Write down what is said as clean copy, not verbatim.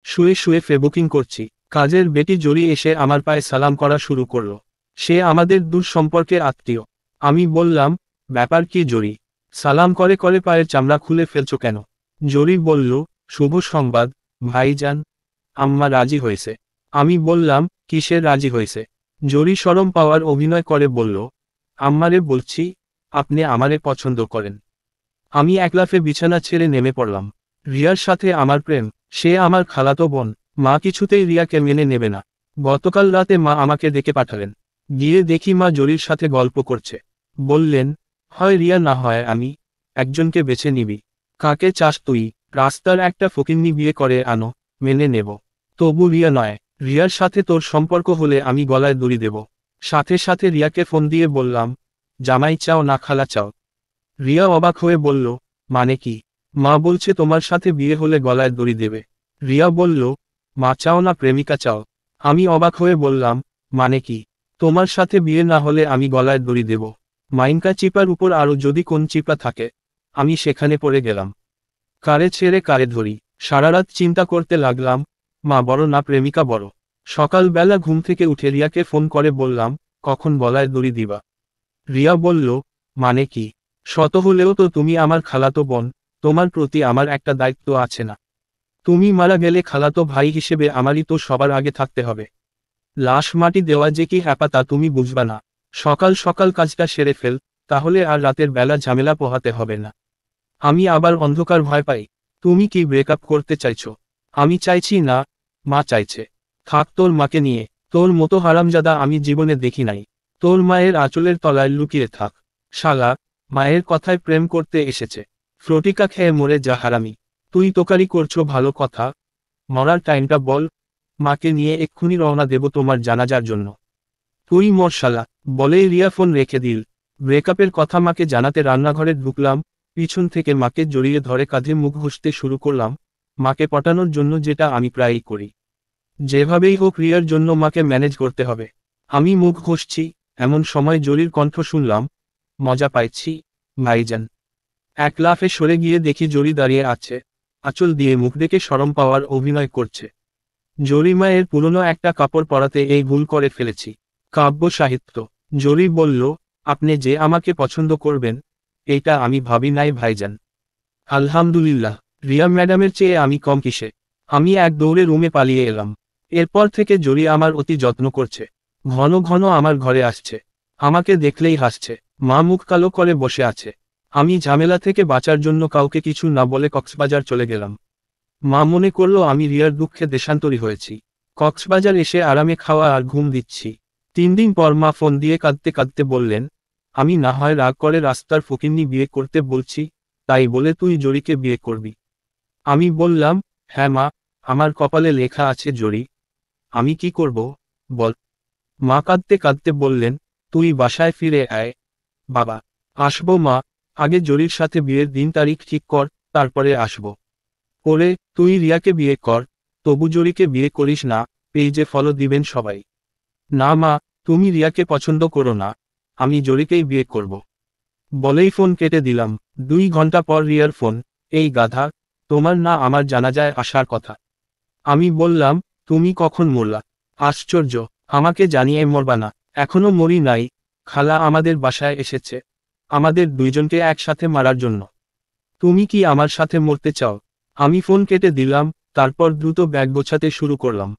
শুয়ে শুয়ে ফেসবুকিং করছি। কাজের বেটি জরি এসে আমার পায়ে সালাম করা শুরু করলো। সে আমাদের দূর সম্পর্কের আত্মীয়। আমি বললাম, ব্যাপার কি জরি? সালাম করে করে পায়ের চামড়া খুলে ফেলছো কেন? জরি বলল, শুভ সংবাদ ভাইজান, আম্মা রাজি হয়েছে। আমি বললাম, কিসের রাজি হয়েছে? জরি শরম পাওয়ার অভিনয় করে বলল, আম্মারে বলছি, আপনি আমারে পছন্দ করেন। আমি একলাফে বিছানা ছেড়ে নেমে পড়লাম। রিয়ার সাথে আমার প্রেম, সে আমার খালাতো বোন। মা কিছুতেই রিয়াকে মেনে নেবে না। গতকাল রাতে মা আমাকে ডেকে পাঠালেন। গিয়ে দেখি মা জরির সাথে গল্প করছে। বললেন, হয় রিয়া না হয় আমি, একজনকে বেছে নিবি। কাকে চাস তুই? রাস্তার একটা ফকিন্নি বিয়ে করে আনো, মেনে নেব। তবু রিয়া নয়। রিয়ার সাথে তোর সম্পর্ক হলে আমি গলায় দড়ি দেব। সাথে সাথে রিয়াকে ফোন দিয়ে বললাম, জামাই চাও না খালা চাও? রিয়া অবাক হয়ে বলল, মানে কি? মা বলছে তোমার সাথে বিয়ে হলে গলায় দড়ি দেবে। রিয়া বলল, মা চাও না প্রেমিকা চাও? আমি অবাক হয়ে বললাম, মানে কি? তোমার সাথে বিয়ে না হলে আমি গলায় দড়ি দেব। মাইনকা চিপার উপর আরও যদি কোন চিপা থাকে, আমি সেখানে পড়ে গেলাম। কারে ছেড়ে কারে ধরি? সারারাত চিন্তা করতে লাগলাম, মা বড় না প্রেমিকা বড়? সকালবেলা ঘুম থেকে উঠে রিয়াকে ফোন করে বললাম, কখন গলায় দড়ি দিবা? রিয়া বলল, মানে কি? শত হলেও তো তুমি আমার খালাতো বোন, তোমার প্রতি আমার একটা দায়িত্ব আছে না? তুমি মারা গেলে খালাতো ভাই হিসেবে আমারই তো সবার আগে থাকতে হবে। লাশ মাটি দেওয়া যে কি হ্যাপা তা তুমি বুঝবা না। সকাল সকাল কাজটা সেরে ফেল, তাহলে আর রাতের বেলা ঝামেলা পোহাতে হবে না। আমি আবার অন্ধকার ভয় পাই। তুমি কি ব্রেকআপ করতে চাইছো? আমি চাইছি না, মা চাইছে। থাক তোর মাকে নিয়ে। তোর মতো হারামজাদা আমি জীবনে দেখি নাই। তোর মায়ের আঁচলের তলায় লুকিয়ে থাক। শালা, মায়ের কথায় প্রেম করতে এসেছে। ফ্রটিকা খেয়ে মরে যা হারামি। তুই তোকারি করছো ভালো কথা, মরার টাইমটা বল। মাকে নিয়ে এক্ষুনি রওনা দেব তোমার জানাজার জন্য। তুই মর শালা, বলেই রিয়া ফোন রেখে দিল। ব্রেকআপের কথা মাকে জানাতে রান্নাঘরে ঢুকলাম, পিছন থেকে মাকে জড়িয়ে ধরে কাঁধে মুখ ঘষতে শুরু করলাম, মাকে পটানোর জন্য, যেটা আমি প্রায়ই করি। যেভাবেই হোক রিয়ার জন্য মাকে ম্যানেজ করতে হবে। আমি মুখ ঘষছি, এমন সময় জরির কণ্ঠ শুনলাম, মজা পাইছি ভাইজান। এক লাফে সরে গিয়ে দেখি জরি দাঁড়িয়ে আছে, আঁচল দিয়ে মুখ দেখে শরম পাওয়ার অভিনয় করছে। জরি মায়ের পুরনো একটা কাপড় পরাতে এই ভুল করে ফেলেছি। কাব্য সাহিত্য। জরি বলল, আপনি যে আমাকে পছন্দ করবেন, এইটা আমি ভাবি নাই ভাইজান। আলহামদুলিল্লাহ, রিয়া ম্যাডামের চেয়ে আমি কম কিসে? আমি এক দৌড়ে রুমে পালিয়ে এলাম। এরপর থেকে জরি আমার অতি যত্ন করছে। ঘন ঘন আমার ঘরে আসছে। আমাকে দেখলেই হাসছে। মা মুখ কালো করে বসে আছে। আমি ঝামেলা থেকে বাঁচার জন্য কাউকে কিছু না বলে কক্সবাজার চলে গেলাম। মা মনে করলো আমি রিয়ার দুঃখে দেশান্তরী হয়েছি। কক্সবাজার এসে আরামে খাওয়া আর ঘুম দিচ্ছি। 3 দিন পর মা ফোন দিয়ে কাঁদতে কাঁদতে বললেন, আমি না হয় রাগ করে রাস্তার ফকিন্নি বিয়ে করতে বলছি, তাই বলে তুই জরিকে বিয়ে করবি? আমি বললাম, হ্যাঁ মা, আমার কপালে লেখা আছে জরি। আমি কি করব, বল? মা কাঁদতে কাঁদতে বললেন, তুই বাসায় ফিরে আয়। বাবা, আসবো মা, আগে জরির সাথে বিয়ের দিন তারিখ ঠিক কর, তারপরে আসবো। ওরে, তুই রিয়াকে বিয়ে কর, তবু জরিকে বিয়ে করিস না, পেজে ফলো দিবেন সবাই। না মা, তুমি রিয়াকে পছন্দ করো না, আমি জরিকেই বিয়ে করব। বলেই ফোন কেটে দিলাম। 2 ঘন্টা পর রিয়ার ফোন, এই গাধা, তোমার না আমার জানাজায় আসার কথা? আমি বললাম, তুমি কখন মরলা? আশ্চর্য, আমাকে জানিয়ে মরবা না? এখনো মরি নাই, খালা আমাদের বাসায় এসেছে, আমাদের দুইজনকে একসাথে মারার জন্য। তুমি কি আমার সাথে মরতে চাও? আমি ফোন কেটে দিলাম, তারপর দ্রুত ব্যাগ গোছাতে শুরু করলাম।